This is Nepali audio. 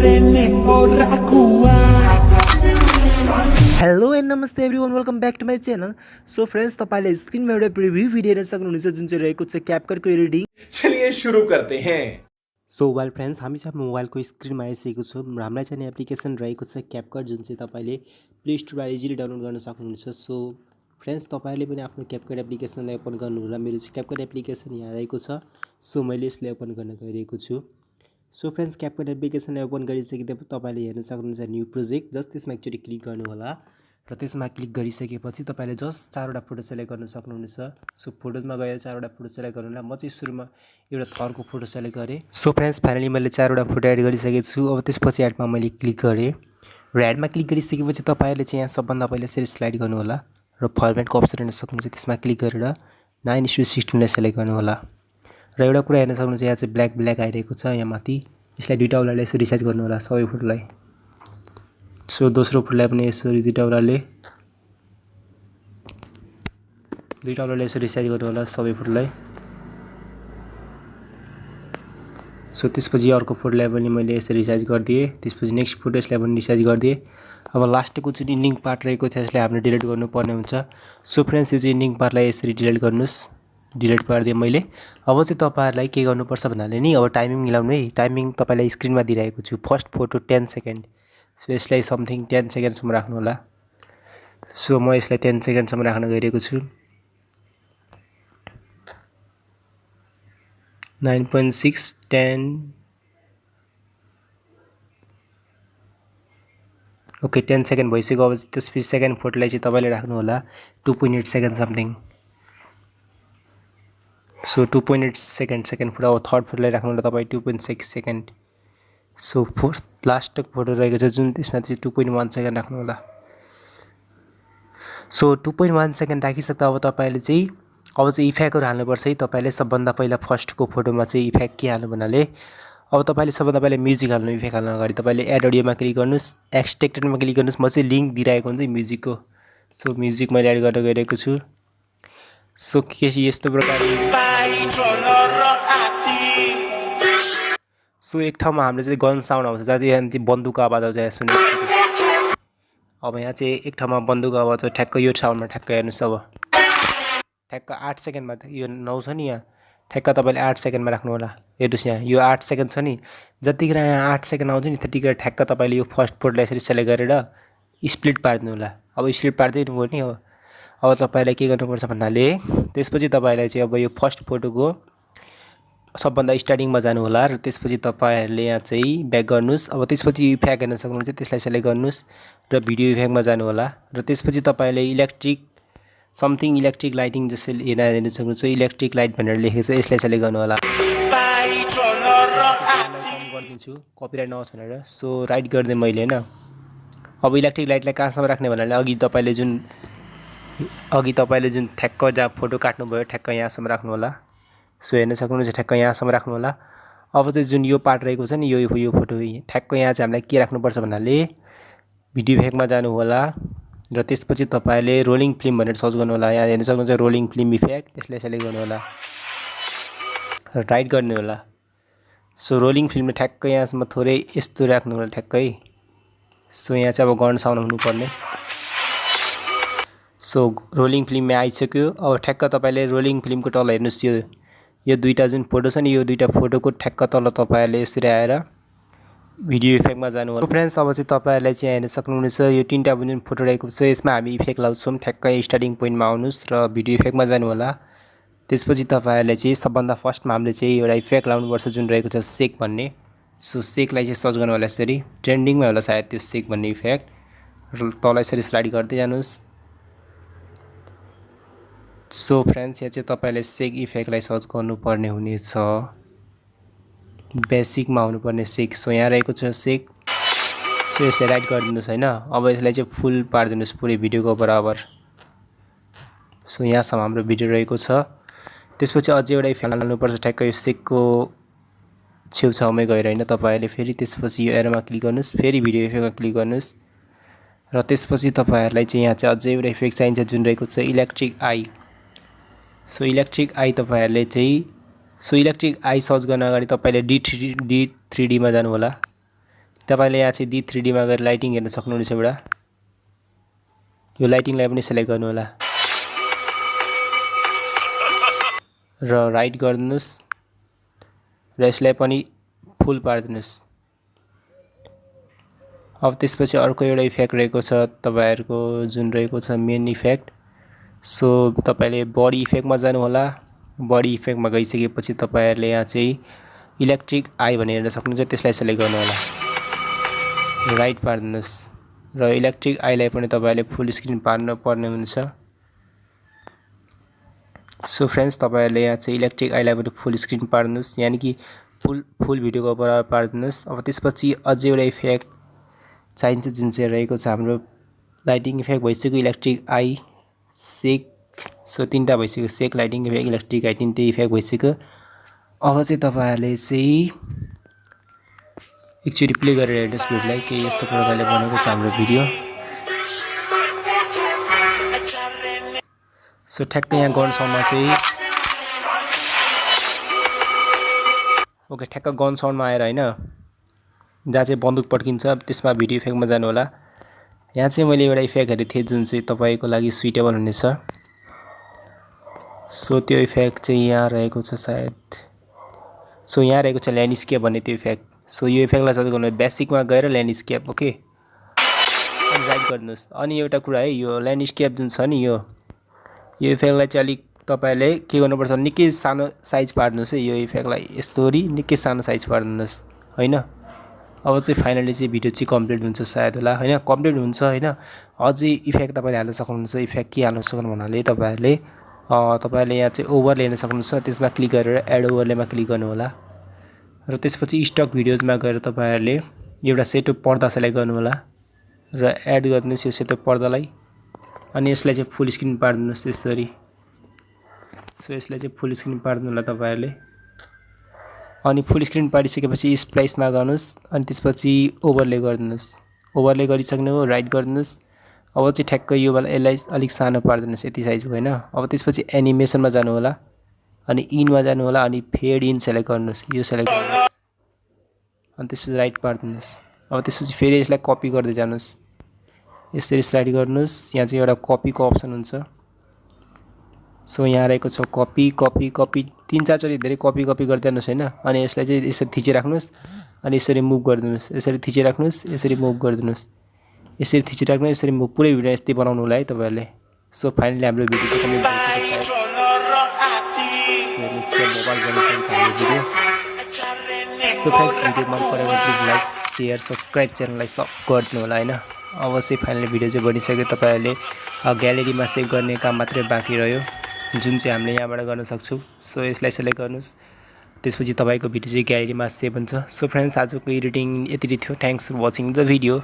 Hello and namaste everyone, welcome back to my channel. So friends, तपाईले स्क्रिनमा एउटा प्रिभ्यू भिडियो हेर्न सक्नुहुन्छ जुन चाहिँ रहेको छ क्यापकट को एडिटिङ. चलिए शुरू करते हैं. सो वेल फ्रेन्ड्स, हामी चाहिँ मोबाइलको स्क्रिनमा आइसकेको छौँ. हामीलाई चाहिँ एप्लिकेसन रहेको छ क्यापकट जुन चाहिँ तपाईले प्ले स्टोरबाट इजिली डाउनलोड गर्न सक्नुहुन्छ. सो फ्रेन्ड्स, तपाईले पनि आफ्नो क्यापकट एप्लिकेसनलाई ओपन गर्नु होला. मेरो चाहिँ क्यापकट एप्लिकेसन यहाँ रहेको छ. सो मैले यसलाई ओपन गर्न गइरहेको छु. सो फ्रेन्ड्स, क्यापकट एप्लिकेसनलाई ओपन गरिसकेपछि तपाईले हेर्न सक्नुहुन्छ न्यू प्रोजेक्ट. जस्ट त्यसमा एकचोटि क्लिक गर्नु होला र त्यसमा क्लिक गरिसकेपछि तपाईले जस्ट चारवटा फोटो सेलेक्ट गर्न सक्नुहुन्छ. सो फोटोजमा गएर चारवटा फोटो सेलेक्ट गर्नु होला. म चाहिँ सुरुमा एउटा थरको फोटो सेलेक्ट गरेँ. सो फ्रेन्ड्स, फाइनली मैले चारवटा फोटो एड गरिसकेको छु. अब त्यसपछि एडमा मैले क्लिक गरेँ र एडमा क्लिक गरिसकेपछि तपाईले चाहिँ यहाँ सबभन्दा पहिले यसरी स्लाइड गर्नु होला र फर्मेटको अप्सन हेर्न सक्नुहुन्छ. त्यसमा क्लिक गरेर 9:16 लाई सेलेक्ट गर्नु होला र एउटा कुरा हेर्न सक्नुहुन्छ यहाँ चाहिँ ब्ल्याक आइरहेको छ यहाँ माथि. यसलाई दुईटा औँलाले यसरी रिसाइज गर्नु होला सबै फोटोलाई. सो दोस्रो फोटोलाई पनि यसरी दुईटा औँलाले यसरी रिसाइज गर्नु होला सबै फोटोलाई. सो त्यसपछि अर्को फोटोलाई पनि मैले यसरी रिसाइज गरिदिएँ. त्यसपछि नेक्स्ट फोटो यसलाई पनि रिसाइज गरिदिएँ. अब लास्टको जुन इन्डिङ पार्ट रहेको थियो यसलाई हामीले डिलिट गर्नुपर्ने हुन्छ. सो फ्रेन्ड्स, यो चाहिँ इन्डिङ पार्टलाई यसरी डिलिट गर्नुहोस्. डिलिट पारिदिएँ मैले. अब चाहिँ तपाईहरुलाई के गर्नुपर्छ भन्नाले नि अब टाइमिङ मिलाउनु है. टाइमिङ तपाईलाई स्क्रिनमा दिइरहेको छु. First photo 10 second. सो यसलाई समथिङ 10 सेकेन्डसम्म राख्नु होला. सो म यसलाई 10 सेकेन्डसम्म राख्न गइरहेको छु. 9.6 10 ओके 10 सेकेन्ड भइसक्यो. अब त्यसपछि सेकेन्ड फोटोलाई चाहिँ तपाईले राख्नु होला 2.8 second something. So 2.8 second second photo. अब थर्ड फोटोलाई राख्नु होला तपाईँ 2.6 second. So fourth last photo रहेको छ जुन त्यसमा चाहिँ 2.1 सेकेन्ड राख्नु होला. सो 2.1 सेकेन्ड राखिसक्दा अब तपाईले चाहिँ इफेक्टहरु हाल्नुपर्छ है. तपाईले सबभन्दा पहिला फर्स्टको फोटोमा चाहिँ इफेक्ट के हाल्नु भन्नाले अब तपाईले सबभन्दा पहिला म्युजिक हाल्नु. इफेक्ट हाल्न अगाडि तपाईले एड अडियोमा क्लिक गर्नुस्, एक्सट्र्याक्टेडमा क्लिक गर्नुस्. म चाहिँ लिंक दिइरहेको हुन्छ म्युजिकको. सो म्युजिक मैले एड गर्न गइरहेको छु. सो के यस्तो प्रकारले सो एक ठाउँमा हामीले चाहिँ गन साउन्ड आउँछ जहाँ चाहिँ बन्दुकको आवाज आउँछ यहाँ सुन्नु. अब यहाँ चाहिँ एक ठाउँमा बन्दुकको आवाज छ. ठ्याक्क यो साउन्डमा ठ्याक्क हेर्नुस्. अब ठ्याक्क 8 सेकेन्डमा यो 9 छ नि यहाँ. ठ्याक्क तपाईले 8 सेकेन्डमा राख्नु होला. हेर्नुस् यहाँ यो 8 सेकेन्ड छ नि. जतिखेर यहाँ 8 सेकेन्ड आउँछ नि त्यतिखेर ठ्याक्क तपाईले यो फर्स्ट फोटोलाई यसरी सेलेक्ट गरेर स्प्लिट पार्दिनु होला. अब स्प्लिट पार्दिनु भयो नि. अब तपाईलाई के गर्नुपर्छ भन्नाले त्यसपछि तपाईलाई चाहिँ अब यो फर्स्ट फोटोको सबभन्दा स्टार्टिङमा जानु होला र त्यसपछि तपाईहरुले यहाँ चाहिँ ब्याक गर्नुस्. अब त्यसपछि इफेक्ट हेर्न सक्नुहुन्छ. त्यसलाई सेलेक्ट गर्नुस् र भिडियो इफेक्टमा जानु होला र त्यसपछि तपाईले समथिङ इलेक्ट्रिक लाइटिङ जसले हेर्न सक्नुहुन्छ. इलेक्ट्रिक लाइट भनेर लेखेको छ यसलाई सेलेक्ट गर्नु होला. गरिदिन्छु कपिराइट नहोस् भनेर. सो राइट गरिदिएँ मैले हैन. अब इलेक्ट्रिक लाइटलाई कहाँसम्म राख्ने भन्नाले अघि तपाईले जुन ठ्याक्क जहाँ फोटो काट्नुभयो ठ्याक्क यहाँसम्म राख्नु होला. सो हेर्न सक्नुहुन्छ ठ्याक्क यहाँसम्म राख्नु होला. अब चाहिँ जुन यो पार्ट रहेको छ नि यो फोटो ठ्याक्क यहाँ चाहिँ हामीलाई के राख्नुपर्छ भन्नाले भिडियो इफेक्टमा जानु होला र त्यसपछि तपाईले रोलिङ फिल्म भनेर सर्च गर्नु होला. यहाँ हेर्न सक्नुहुन्छ रोलिङ फिल्म इफेक्ट. त्यसलाई सेलेक्ट गर्नु होला र राइट गर्नु होला. सो रोलिङ फिल्मले ठ्याक्क यहाँसम्म थोरै यस्तो राख्नु होला ठ्याक्कै. सो यहाँ चाहिँ अब गन साउन्ड हुनुपर्ने. सो रोलिङ फिल्ममा आइसक्यो. अब ठ्याक्क तपाईले रोलिङ फिल्मको तल हेर्नुस्. यो दुईटा जुन फोटो छ नि यो दुईटा फोटोको ठ्याक्क तल तपाईहरुले यसरी आएर भिडियो इफेक्टमा जानु होला. फ्रेन्ड्स, अब चाहिँ तपाईहरुले चाहिँ हेर्न सक्नुहुन्छ यो तीनटा जुन फोटो रहेको छ यसमा हामी इफेक्ट लाउँछौँ. ठ्याक्क स्टार्टिङ पोइन्टमा आउनुस् र भिडियो इफेक्टमा जानु होला. त्यसपछि तपाईहरुले चाहिँ सबभन्दा फर्स्टमा हामीले चाहिँ एउटा इफेक्ट लाउनुपर्छ जुन रहेको छ सेक भन्ने. सो सेकलाई चाहिँ सर्च गर्नु होला. यसरी ट्रेन्डिङमा होला सायद त्यो सेक भन्ने इफेक्ट. र तल यसरी स्लाइड गर्दै जानुस्. सो फ्रेन्ड्स, यहाँ चाहिँ तपाईले सेक इफेक्टलाई सर्च गर्नुपर्ने हुनेछ. बेसिकमा हुनुपर्ने सेक. सो यहाँ रहेको छ सेक. सो यसलाई राइट गरिदिनुहोस् हैन. अब यसलाई चाहिँ फुल पारिदिनुहोस् पुरै भिडियोको बराबर. सो यहाँसम्म हाम्रो भिडियो रहेको छ. त्यसपछि अझै एउटा इफेक्ट हाल्नुपर्छ ठ्याक्क यो सेकको छेउछाउमै गएर हैन. तपाईहरुले फेरि त्यसपछि यो एरोमा क्लिक गर्नुस्. फेरि भिडियो इफेक्टमा क्लिक गर्नुस् र त्यसपछि तपाईहरुलाई चाहिँ यहाँ चाहिँ अझै एउटा इफेक्ट चाहिन्छ जुन रहेको छ electric I. So electric I तपाईहरुले चाहिँ इलेक्ट्रिक आई सर्च गर्न अगाडि तपाईले D3D मा जानु होला. तपाईले यहाँ चाहिँ D3D मा गएर लाइटिङ हेर्न सक्नुहुनेछ एउटा। यो लाइटिङलाई पनि सिलेक्ट गर्नु होला र राइट गर्नुस् र यसलाई पनि फुल पार्दिनुस्। अब त्यसपछि अर्को एउटा इफेक्ट रहेको छ तपाईहरुको जुन रहेको छ मेन इफेक्ट। सो तपाईले बडी इफेक्टमा जानु होला। बडी इफेक्टमा गइसकेपछि तपाईहरुले यहाँ चाहिँ इलेक्ट्रिक आई भनेर हेर्न सक्नुहुन्छ, त्यसलाई सिलेक्ट गर्नु होला। राइट पार्दिनुस् र इलेक्ट्रिक आईलाई पनि तपाईले फुल स्क्रिन पार्न पर्ने हुन्छ। सो फ्रेन्ड्स तपाईहरुले यहाँ चाहिँ इलेक्ट्रिक आईलाई पनि फुल स्क्रिन पार्दिनुस्, यानी कि फुल भिडियोको बराबर पार्दिनुस्। अब त्यसपछि अझै एउटा इफेक्ट चाहिन्छ जुन चाहिँ रहेको छ हाम्रो लाइटिङ इफेक्ट भइसक्यो, इलेक्ट्रिक आई, सेक। सो तीनटा भइसक्यो, सेक, लाइटिङ इफेक्ट, इलेक्ट्रिक आई, तीनटै इफेक्ट भइसक्यो। अब चाहिँ तपाईहरुले चाहिँ एकचोटी प्ले गरेर हेर्नुस् भिडियोलाई के यस्तो प्रकारले बनेको छ हाम्रो भिडियो। सो ठ्याक्कै यहाँ गन साउन्डमा चाहिँ ओके ठ्याक्क गन साउन्डमा आएर हैन जहाँ चाहिँ बन्दुक पड्किन्छ त्यसमा भिडियो इफेक्टमा जानु होला। यहाँ चाहिँ मैले एउटा इफेक्ट हेरेको थिएँ जुन चाहिँ तपाईको लागि सुइटेबल हुनेछ। सो त्यो इफेक्ट चाहिँ यहाँ रहेको छ सायद। सो यहाँ रहेको छ ल्यान्डस्केप भन्ने त्यो इफेक्ट। सो यो इफेक्टलाई सर्च गर्नु बेसिकमा गएर ल्यान्डस्केप ओके अनि राइट गर्नुस्। अनि एउटा कुरा है, यो ल्यान्डस्केप जुन छ नि यो इफेक्टलाई चाहिँ अलिक तपाईले के गर्नुपर्छ निकै सानो साइज पार्नुस् है। यो इफेक्टलाई यसरी निकै सानो साइज पार्नुस् हैन। अब चाहिँ फाइनली चाहिँ भिडियो चाहिँ कम्प्लिट हुन्छ सायद होला हैन, कम्प्लिट हुन्छ हैन। अझै इफेक्ट तपाईले हाल्न सक्नुहुन्छ। इफेक्ट के हाल्न सक्नु भन्नाले तपाईहरुले यहाँ चाहिँ ओभरले हेर्न सक्नुहुन्छ, त्यसमा क्लिक गरेर एड ओभरलेमा क्लिक गर्नु होला र त्यसपछि स्टक भिडियोजमा गएर तपाईहरुले एउटा सेतो पर्दा सिलेक्ट गर्नु होला र एड गर्नुस् यो सेतो पर्दालाई। अनि यसलाई चाहिँ फुल स्क्रिन पार्दिनुस् यसरी। सो यसलाई चाहिँ फुल स्क्रिन पार्दिनु होला तपाईहरुले। अनि फुल स्क्रिन पारिसकेपछि स्प्लाइसमा गर्नुस् अनि त्यसपछि ओभरले गर्दिनुस्। ओभरले गरिसक्नु हो राइट गर्दिनुस्। अब चाहिँ ठ्याक्क यो वाला यसलाई अलिक सानो पार्दिनुस् यति साइजको हैन। अब त्यसपछि एनिमेसनमा जानु होला अनि इनमा जानु होला अनि फेड इन सेलेक्ट गर्नुस्, यो सेलेक्ट गर्नुस् अनि त्यसपछि राइट पार्दिनुस्। अब त्यसपछि फेरि यसलाई कपी गर्दै जानुस्, यसरी स्लाइड गर्नुस्। यहाँ चाहिँ एउटा कपीको अप्सन हुन्छ। सो यहाँ रहेको छ कपी कपी कपी, 3-4 चोटि धेरै कपी गर्दै जानुस् हैन। अनि यसलाई चाहिँ यसरी थिचिराख्नुस् अनि यसरी मुभ गरिदिनुस्, यसरी थिचिराख्नुस् यसरी मुभ गरिदिनुस्, यसरी थिचिराख्नु यसरी मुभ। पुरै भिडियो यस्तै बनाउनु होला है तपाईहरुले। सो फाइनली हाम्रो भिडियो चाहिँ कम्प्लिट भइसक्यो। सो फ्रेन्ड्स भिडियो मन परेको प्लिज लाइक शेयर सब्स्क्राइब च्यानललाई सब गरिदिनु होला हैन। अब चाहिँ फाइनली भिडियो चाहिँ बनिसक्यो। तपाईहरुले ग्यालेरीमा सेभ गर्ने काम मात्रै बाँकी रह्यो जुन चाहिँ हामीले यहाँबाट गर्न सक्छौं। सो यसलाई सिलेक्ट गर्नुस्, त्यसपछि तपाईको भिडियो चाहिँ ग्यालेरीमा सेभ हुन्छ। सो फ्रेन्ड्स आजको एडिटिङ यति थियो। Thanks for watching the video.